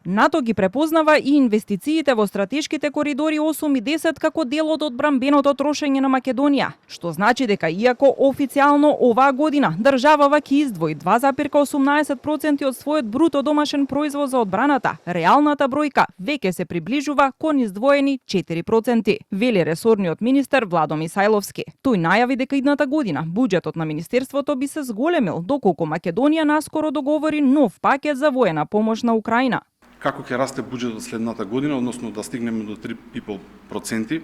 НАТО ги препознава и инвестициите во стратешките коридори 8 и 10 како дел од одбранбеното трошење на Македонија, што значи дека иако официјално оваа година државава ќе издвои 2,18% од својот бруто домашен производ за одбраната, реалната бројка веќе се приближува кон издвоени 4%, вели ресорниот министер Владо Мисајловски. Тој најави дека идната година буџетот на министерството би се зголемил доколку Македонија наскоро договори нов пакет за воена помош на Украина. Како ќе расте буџетот следната година, односно да стигнеме до 3,5%.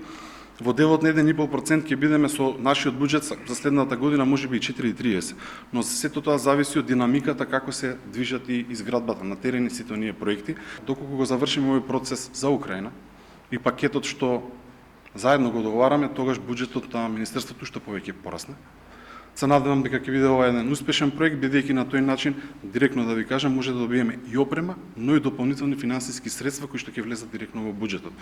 Во делот на 1,5% ќе бидеме со нашиот буџет за следната година можеби и 4,30, но сето тоа зависи од динамиката како се движат и изградбата на терен и сите оние проекти. Доколку го завршиме овој процес за Украина и пакетот што заедно го договараме, тогаш буџетот на министерството што повеќе порасне. Се надевам дека ќе биде ова еден успешен проект, бидејќи на тој начин, директно да ви кажам, може да добиеме и опрема, но и дополнителни финансиски средства кои што ќе влезат директно во буџетот.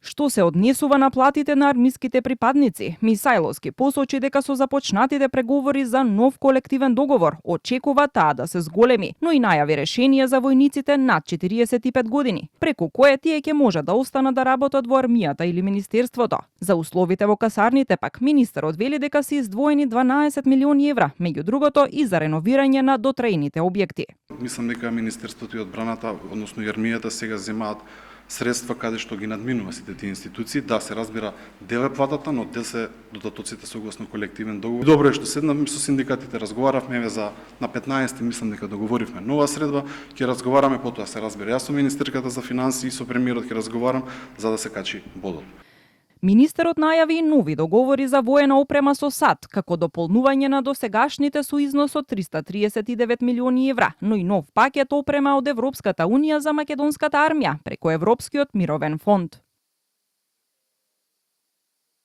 Што се однесува на платите на армиските припадници, Мисајловски посочи дека со започнатите преговори за нов колективен договор очекува таа да се зголеми, но и најави решение за војниците над 45 години, преку кое тие ќе може да останат да работат во армијата или министерството. За условите во касарните пак министерот вели дека се издвоени 12 милиони евра, меѓу другото и за реновирање на дотраените објекти. Мислам дека министерството и одбраната, односно и армијата сега земаат средства каде што ги надминува сите тие институции, да се разбира дел е платата, но дел се додатоците согласно колективен договор. Добро е што седнавме со синдикатите, разговаравме за на 15 мислам дека договоривме нова средба, ќе разговараме потоа се разбира. Јас со министерката за финансии и со премиерот ќе разговарам за да се качи бодот. Министерот најави и нови договори за воена опрема со САД, како дополнување на досегашните со износ од 339 милиони евра, но и нов пакет опрема од Европската унија за македонската армија преку Европскиот мировен фонд.